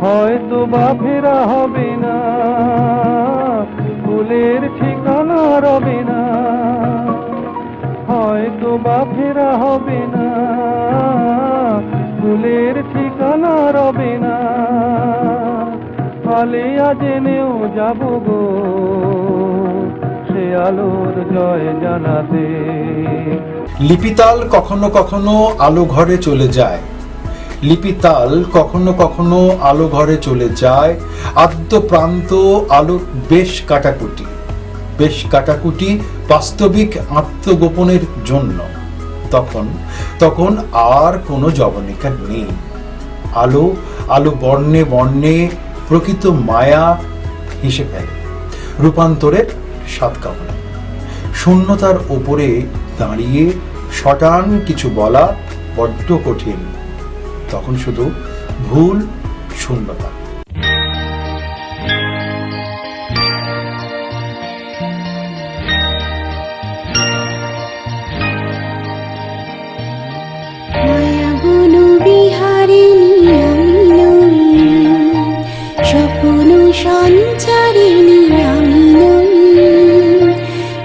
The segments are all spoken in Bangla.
হয়তো বা ফেরা হবে না, ফুলের ঠিকানা রবে না, হয়তো বা ফেরা হবে না, ফুলের ঠিকানা রবে না, আলিয়া জেনেও যাব গো সে আলোর জয় জানাতে। লিপিতাল কখনো কখনো আলো ঘরে চলে যায়, লিপিতাল কখনো কখনো আলো ঘরে চলে যায়, আদ্য প্রান্ত আলোর বেশ কাটাকুটি বাস্তবিক আত্মগোপনের জন্য। তখন আর কোনো জবনিকা নেই। আলো আলো বর্ণে বর্ণে প্রকৃত মায়া হেসে ফেলে, রূপান্তরের স্বাদ কামনা। শূন্যতার ওপরে দাঁড়িয়ে শটান কিছু বলা বড্ড কঠিন, তখন শুধু ভুল শূন্যতা। সঞ্চারিণী আমি নই,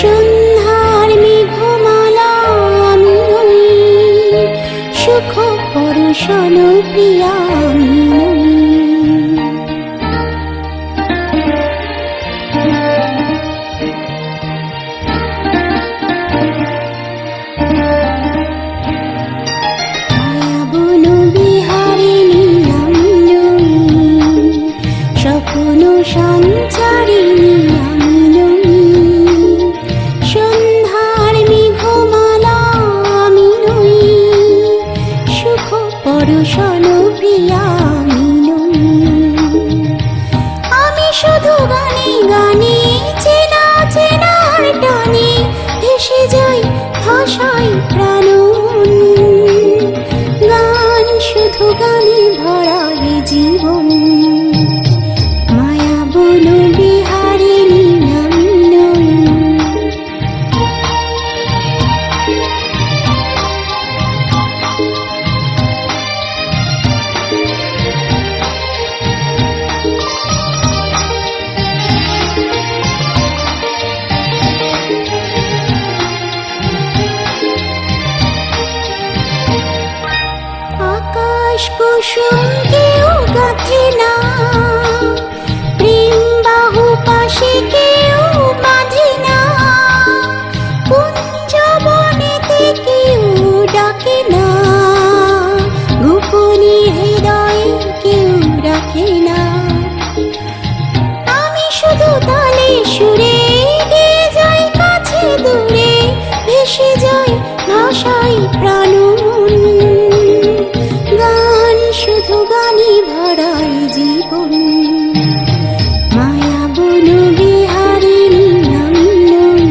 সন্ধ্যার মেঘমালা আমি নই, সুখ পরশন প্রিয়া আমি নই। মায়াবন বিহারিণী আমি নই, স্বপ্ন সঞ্চারিণী আমি নই, সন্ধ্যার মেঘমালা আমি নই, সুখ পরশন প্রিয়া আমি নই। আমি শুধু গানে গানে চেনা চেনার টানে ভেসে যাই ভাষায় প্রাণ, গান শুধু গানে ভরা এ জীবন। মায়াবন বিহারিণী আমি নই। আকাশ কুসুম কেউ গাঁথে না, প্রেম বাহু পাশে কেউ বাঁধে না, কুঞ্জ বনেতে কেউ ডাকে না, গোপনে হৃদয়ে কেউ রাখে না। আমি শুধু তালে সুরে গেয়ে যাই কাছে দূরে, ভেসে যাই ভাষায় প্রাণ, গান শুধু গানে ভরাই জীবন। মায়াবন বিহারিণী আমি নই।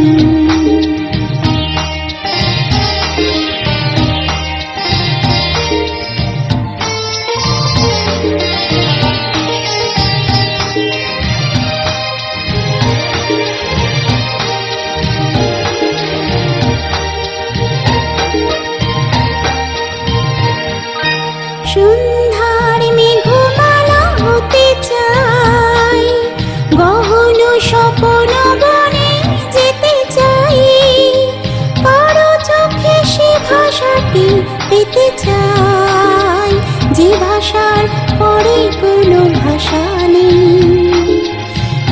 সন্ধ্যার মেঘমালা হতে চাই, গহন স্বপ্ন বনে যেতে চাই, কারো চোখে সে ভাষাটি পেতে চাই, যে ভাষার পরে কোনো ভাষা নেই।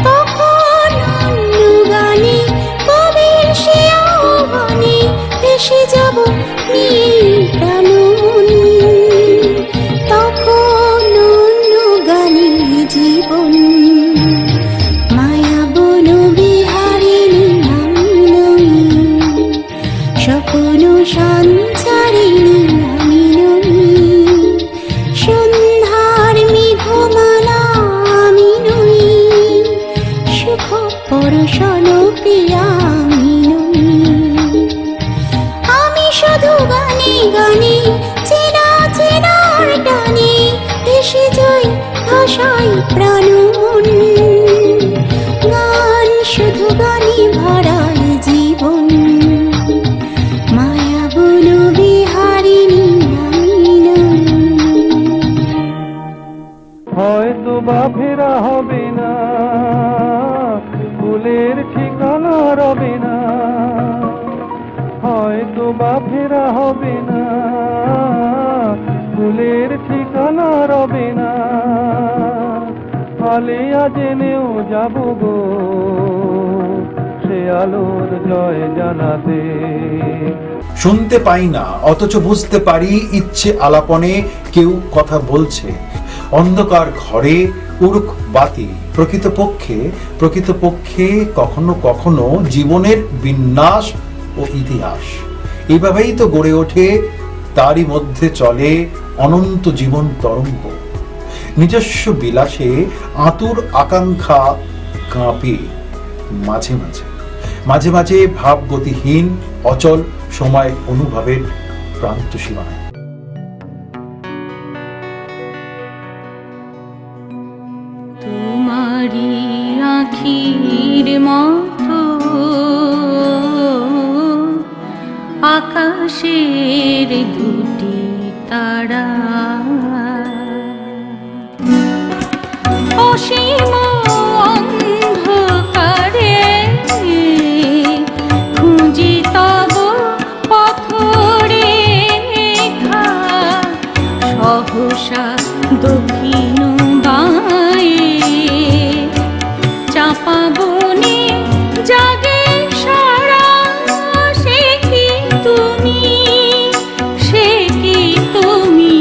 তখন অন্য গানে কবির সে আহ্বানে ভেসে যাব নিয়ে প্রাণ, তখন অন্য গানে জীবন। মায়াবন বিহারিণী আমি নই, স্বপ্ন সঞ্চারিণী আমি নই, সন্ধ্যার মেঘমালা আমি নই, সুখ পরশন প্রিয়া আমি নই। আমি শুধু গানে গানে চেনা চেনার টানে ভেসে যাই ভাষায় প্রাণ, গান শুধু গানে ভরাই জীবন। মায়াবন বিহারিণী আমি নই। হয়তো ফুলের ঠিকানা রবে না, আলিয়া জেনেও যাব গো সে আলোর জয় জানাতে। শুনতে পাই না অথচ বুঝতে পারি ইচ্ছে আলাপনে কেউ কথা বলছে। অন্ধকার ঘরে উড়ুক বাতি, প্রকৃতপক্ষে কখনো কখনো জীবনের বিন্যাস ও ইতিহাস। এভাবেই তো গড়ে ওঠে, তারই মধ্যে চলে অনন্ত জীবন তরঙ্গ। নিজস্ব বিলাসে আতুর আকাঙ্ক্ষা কাঁপে মাঝে মাঝে মাঝে ভাবগতিহীন অচল সময় অনুভবের প্রান্ত সীমায়। তোমারি আখির মতো আকাশের দুটি তারা, অসীম অন্ধকারে খুঁজি তব পথরেখা, সহসা দক্ষিণ বায়ে চাপা বনে জাগে সারা। সে কি তুমি, সে কি তুমি,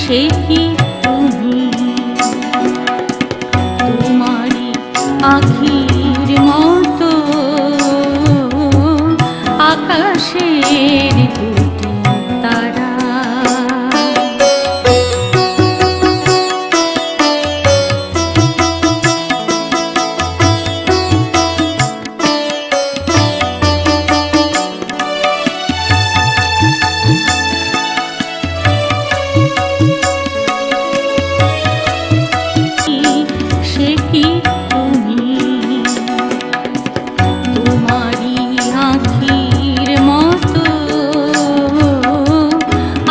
সে কি তুমি, তোমারি আখির মতো আকাশের দুটি তারা। সে কি তুমি, তোমারি আখির মতো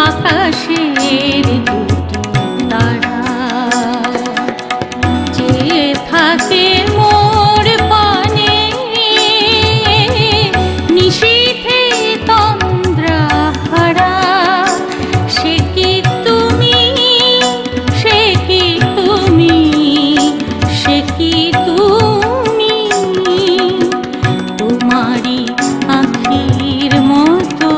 আকাশের দুটি তারা। যে থাকে মোর পানে নিশীথে তন্দ্রা হারা, সে কি তুমি, সে কি তুমি, সে কি তুমি, তোমারি আখির মতো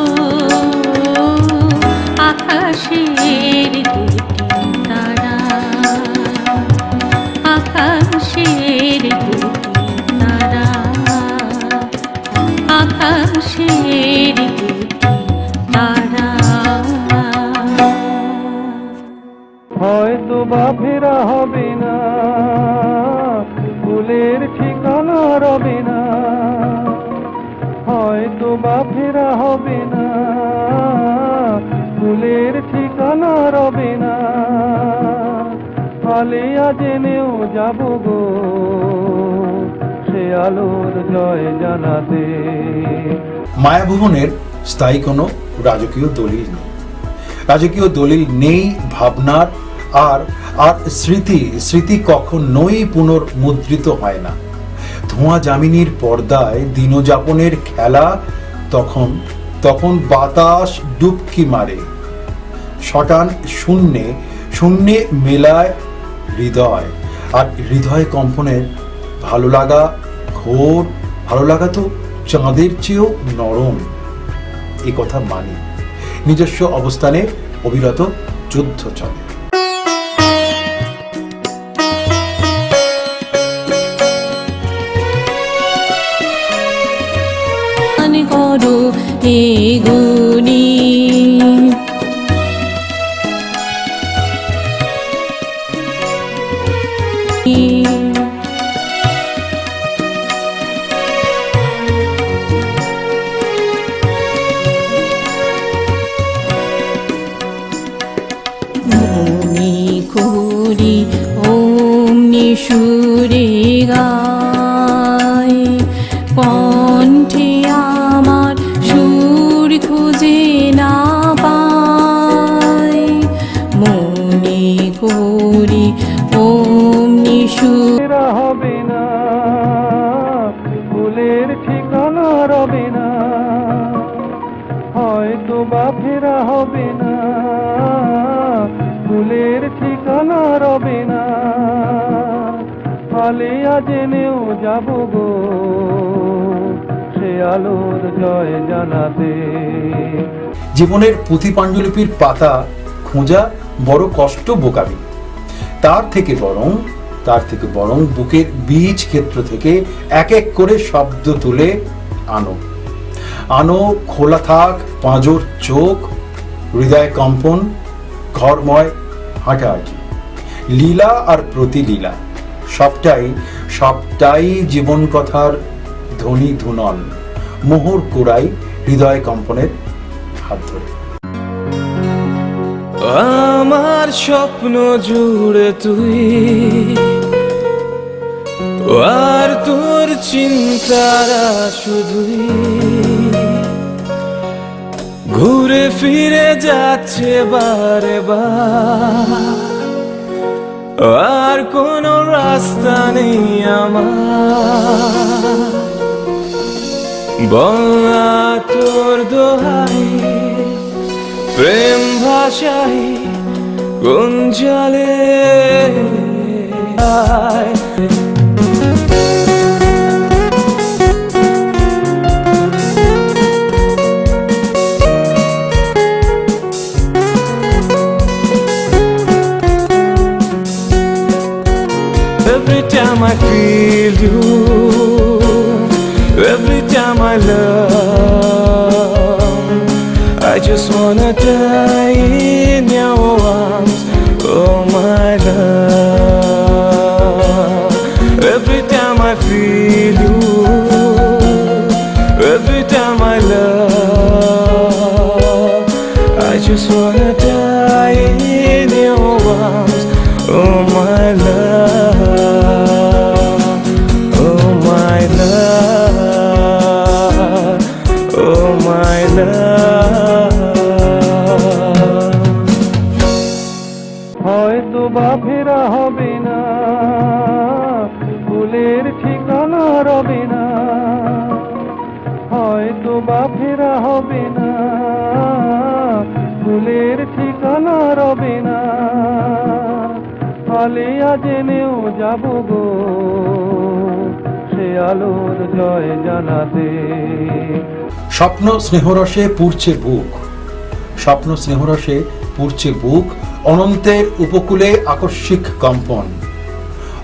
আকাশের দুটি তারা, আকাশের দুটি তারা, আকাশের দুটি তারা। হয়তো বা ফেরা হবে না, ফুলের ঠিকানা রবে না, হয়তো বা ফেরা হবে না, ফুলের ঠিকানা রবে না, আলিয়া জেনেও যাব গো সে আলোর জয় জানাতে। মায়াভুবনের স্থায়ী কোনো রাজকীয় দলিল নেই ভাবনার। আর স্মৃতি কখনোই পুনর্মুদ্রিত হয় না। ধোঁয়া যামিনীর পর্দায় দিনযাপনের খেলা, তখন বাতাস ডুবকি মারে, শটান শূন্যে মেলায় হৃদয়। আর হৃদয় কম্পনের ভালো লাগা, ঘোর ভালো লাগা তো চাঁদের চেয়েও নরম, এ কথা মানি। নিজস্ব অবস্থানে অবিরত যুদ্ধ চলে। করো হে গুণী, করি অমনি সুরে গায়, কণ্ঠে আমার সুর খুঁজে না পায়, মনে করি অমনি সুর হবে না, ফুলের ঠিকানা রবে না, হয়তো বা ফেরা হবে না, আলিয়া জেনেও যাব গো সে আলোর জয় জানাতে। জীবনের পুঁথি পাণ্ডুলিপির পাতা খোঁজা বড় কষ্ট বোকামি, তার থেকে বরং বুকের বীজ ক্ষেত্র থেকে এক এক করে শব্দ তুলে আনো খোলা থাক পাঁজর চোখ, হৃদয় কম্পন, ঘরময় হাঁটাহাঁটি, লীলা আর প্রতিলীলা, সবটাই জীবন কথার ধ্বনি ধুনন, মোহর কুড়াই হৃদয় কম্পনের হাত ধরে। আমার স্বপ্ন জুড়ে তুই, আর তোর চিন্তারা শুধুই ঘুরে ফিরে যাচ্ছে বারে বার, আর কোনো রাস্তা নেই আমার। বলা তোর দোহাই প্রেম ভাষাই কোন জলে Every time I feel you, every time I love, I just wanna die in your arms, oh my love. Every time I feel you, every time I love, I just wanna die in your arms, oh my love, oh my love, oh my love. হয়তো বা ফেরা হবে না, ফুলের ঠিকানা রবে না, হয়তো বা ফেরা হবে না, ফুলের ঠিকানা রবে না, আলিয়া জেনেও যাব গো সে আলোর জয় জানাতে। স্বপ্ন স্নেহরসে পুড়ছে বুক, অনন্তের উপকূলে আকস্মিক কম্পন,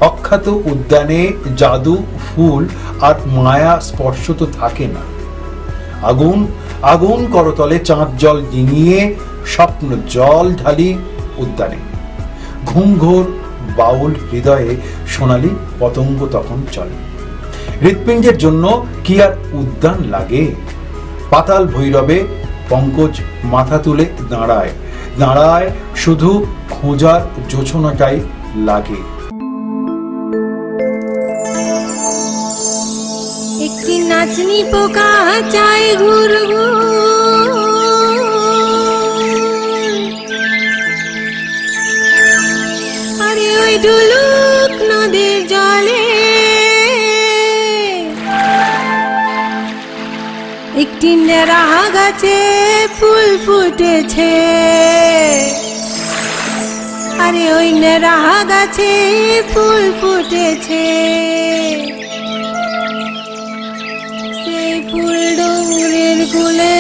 অখ্যাত উদ্যানে জাদু ফুল আর মায়া স্পর্শ তো থাকে না। আগুন করতলে চাঁদ জল ডিঙিয়ে স্বপ্ন জল ঢালি উদ্যানে, ঘুমঘোর বাউল হৃদয়ে সোনালি পতঙ্গ তখন চলে। হৃৎপিণ্ডের জন্য কি আর উদ্যান লাগে? পাতাল ভৈরবে পঙ্কজ মাথা তুলে দাঁড়ায় শুধু খোঁজার জোছনাটাই লাগে। একটি নাচনি পোকা চায় ঘুরঘুর, আরে ওই ঢুলুক নদীর জলে, একটি নেড়া গাছে ফুল ফুটেছে, আরে ওই নেড়া গাছে ফুল ফুটেছে, সেই ফুল ডুঙরির কুলে,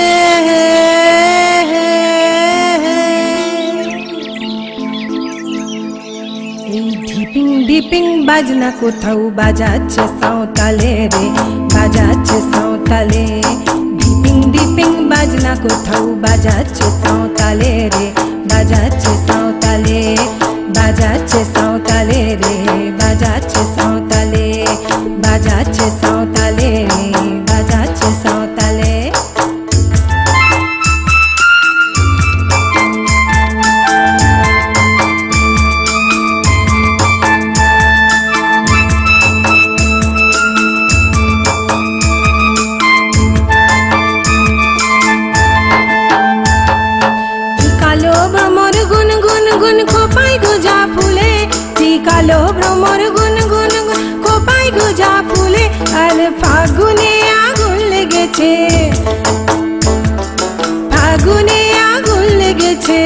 এই ঢিপিং ঢিপিং বাজনা কোথাও বাজাচ্ছে সাঁওতালে রে, বাজাচ্ছে সাঁওতালে, ঢিপিং ঢিপিং বাজনা কোথাও বাজাচ্ছে সাঁওতালে রে, বাজাচ্ছে সাঁওতালে, বাজাচ্ছে সাঁওতালে রে, বাজাচ্ছে সাঁওতালে, বাজাচ্ছে সাঁওতালে রে, বাজাচ্ছে সাঁওতালে। কালো ভ্রমর গুন গুন কোপাই গোজা ফুলে, আর ফাগুনে আগুন লেগেছে, ফাগুনে আগুন লেগেছে,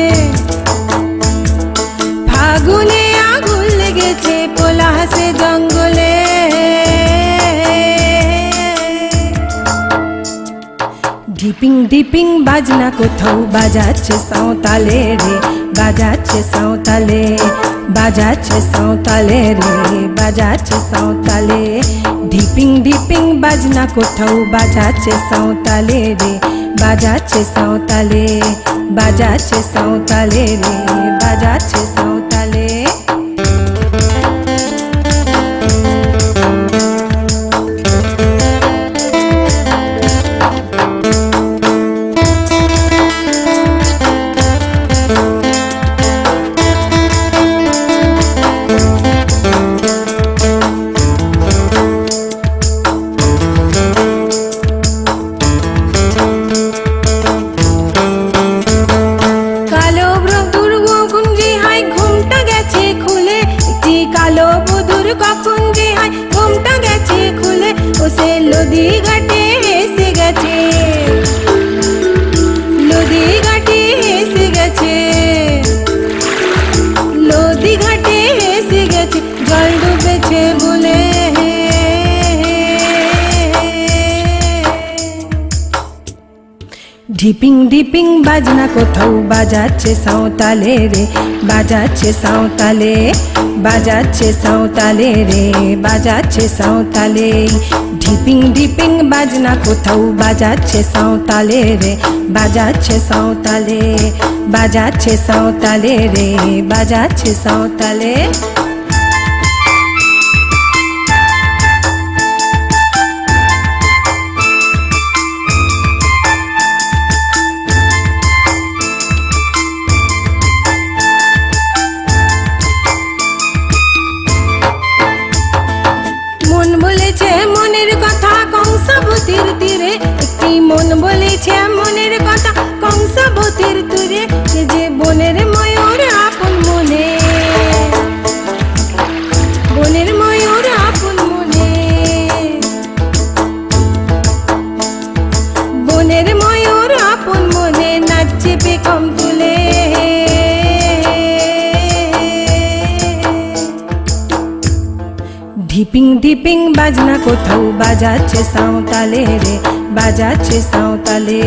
ফাগুনে আগুন লেগেছে, পলাশে জঙ্গলে, ডিপিং বাজনা কোথাও বাজাচ্ছে সাঁওতালে রে, বাজাচ্ছে সাঁওতালে, বাজাচ্ছে সাঁওতালে রে, বাজাচ্ছে সাঁওতালে। ডিপিং ডিপিং বাজনা কোথাও বাজাচ্ছে সাঁওতালে রে, বাজাচ্ছে সাঁওতালে, বাজাচ্ছে সাঁওতালে রে, বাজাচ্ছে সাঁওতালে। কখন যে হয় ঘুমটা গেছে খুলে, ও সে লদি ঘাটে এসে গেছে, লদি ঘাটে এসে গেছে, লদি ঘাটে এসে গেছে, জল ডুবেছে বলে। ডিপিং ডিপিং বাজনা কোথাও বাজাচ্ছে সাঁওতালে রে, বাজাচ্ছে সাঁওতালে, বাজাচ্ছে সাঁওতালে রে, বাজাচ্ছে সাঁওতালে। ডিপিং ডিপিং বাজনা কোথাও বাজাচ্ছে সাঁওতালে রে, বাজাচ্ছে সাঁওতালে, বাজাচ্ছে সাঁওতালে রে, বাজাচ্ছে সাঁওতালে। মন বলেছে মনের কথা কংসাবতীর তীরে, একটি মন বলেছে মনের কথা কংসাবতীর তীরে, যে বনের ময়ূর আপন মনে, বনের ময়ূর আপন মনে, বনের ময়ূর আপন মনে নাচছে পেখম তুলে। ডিপিং ডিপিং বাজনা কোথাও বাজাচ্ছে সাঁওতালে রে, বাজাচ্ছে সাঁওতালে,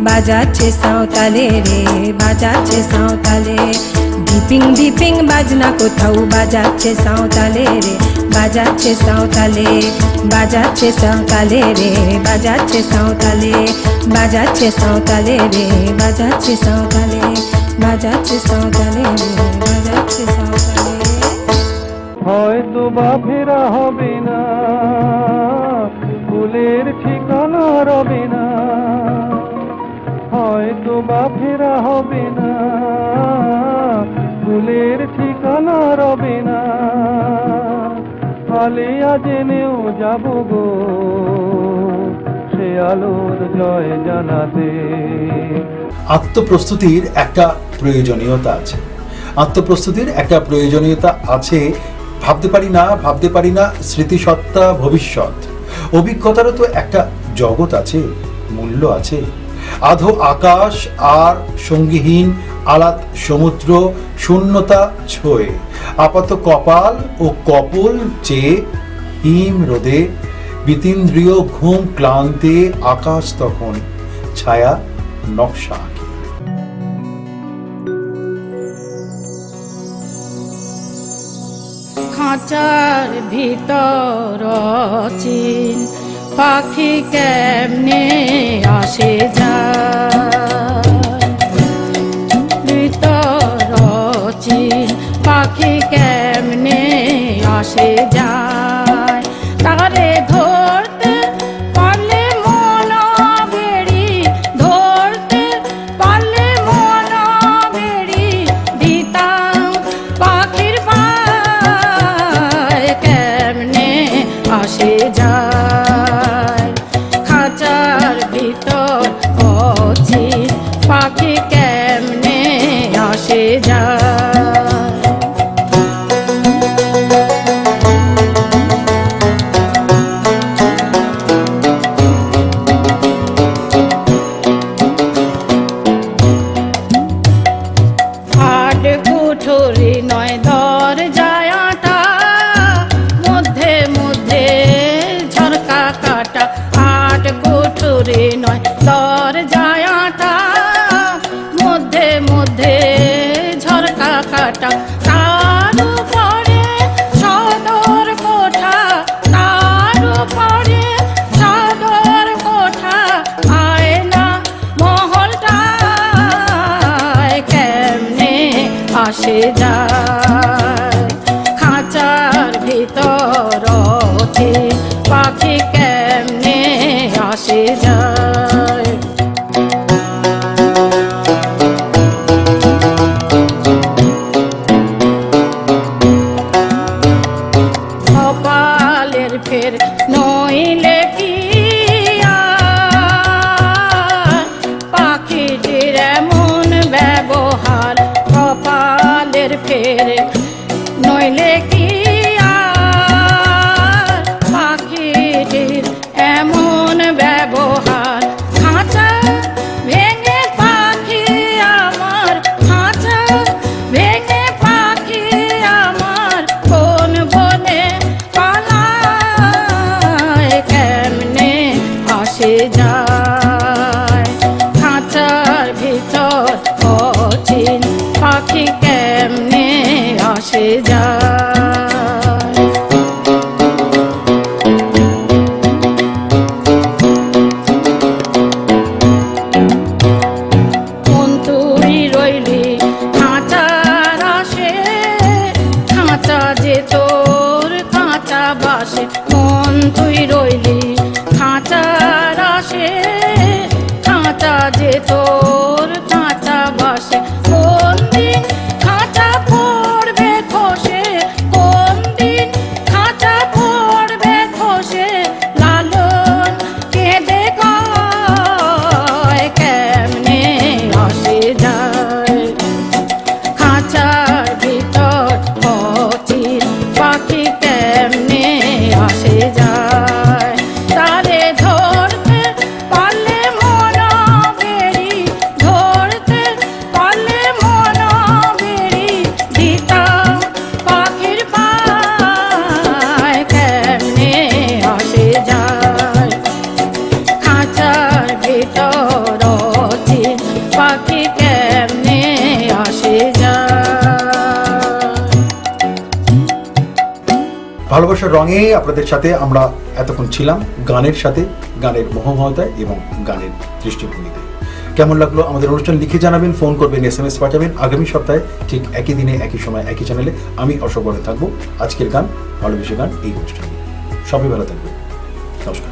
বাজাচ্ছে সাঁওতালে রে, বাজাচ্ছে সাঁওতালে। ডিপিং ডিপিং বাজনা কোথাও বাজাচ্ছে সাঁওতালে রে, বাজাচ্ছে সাঁওতালে, বাজাচ্ছে সাঁওতালে রে, বাজাচ্ছে সাঁওতালে, বাজাচ্ছে সাঁওতালে রে, বাজাচ্ছে সাঁওতালে, বাজাচ্ছে সাঁওতালে রে, বাজাচ্ছে সাঁওতালে। হয়তো বা ফেরা হবে না, ফুলের ঠিকানা রবে না, হয়তো বা ফেরা হবে না, ফুলের ঠিকানা রবে না, আলিয়া জেনেও যাব গো সে আলোর জয় জানাতে। আত্মপ্রস্তুতির একটা প্রয়োজনীয়তা আছে, আত্মপ্রস্তুতির একটা প্রয়োজনীয়তা আছে। ভাবতে পারি না স্মৃতিসত্তা ভবিষ্যৎ, অভিজ্ঞতারও তো একটা জগৎ আছে, মূল্য আছে। আধো আকাশ আর সঙ্গীহীন আলাত সমুদ্র, শূন্যতা ছোঁয়ে আপাত কপাল ও কপল চেয়ে হিম রোদে, বিতীন্দ্রিয় ঘুম ক্লান্তে আকাশ তখন ছায়া নকশা। খাঁচার ভিতর চিন পাখি কেমনে আসে যায়, ভিতর চিন পাখি কেমনে আসে যায়, তারে ধরতে পারলে মন বেড়ি, ধরতে পারলে মন বেড়ি দিতাম পাখির পায় কেমনে আসে যায়, খাঁচার ভিতর অচিন পাখি কেমনে আসে যায়। আট কুঠুরি নয় দরজায় আটা, মধ্যে মধ্যে ঝরকা কাটা, আট কুঠুরি নয় দরজায় কাটা তার উপরে সদর কোঠা তার উপরে সদর কোঠা আয়না মহলটায় কেমনে আসে যায় খাঁচার ভিতর অচিন পাখি কেমনে আসে যায় কপালের ফের নইলে কি আর পাখিটির এমন ব্যবহার কপালের ফের নইলে কি আর পাখিটির এমন ব্যবহার খাঁচা ভেঙে পাখি আমার খাঁচা ভেঙে পাখি আমার কোন বনে পালায় কেমনে আসে যায় খাঁচার ভিতর অচিন পাখি কেমনে আসে যায় মন তুই রইলি খাঁচার আসে খাঁচা যে তোর খাঁচা বাসে মন তুই রইলি খাঁচার আসে খাঁচা যে তোর খাঁচা বাসে কোন দিন খাঁচা পড়বে খসে কোন দিন খাঁচা পড়বে খসে লালন কেঁদে কয় কেমনে আসে যায় খাঁচার ভিতর অচিন পাখি কেমনে আসে যায় তারে ধরতে পারলে মন বেরি ধরতে পারলে মন বেরি দিতাম পাখির পায় কেমনে আসে যায় খাঁচার ভিতর অচিন পাখি কেমনে আসে যায় ভালোবাসার রঙে আপনাদের সাথে আমরা এতক্ষণ ছিলাম গানের সাথে, গানের মোহময়তায় এবং গানের দৃষ্টিভঙ্গিতে। কেমন লাগলো আমাদের অনুষ্ঠান লিখে জানাবেন, ফোন করবেন, SMS পাঠাবেন। আগামী সপ্তাহে ঠিক একই দিনে একই সময় একই চ্যানেলে আমি অশোক বড় থাকবো। আজকের গান ভালোবেসে গান এই অনুষ্ঠানে। সবাই ভালো থাকবেন, নমস্কার।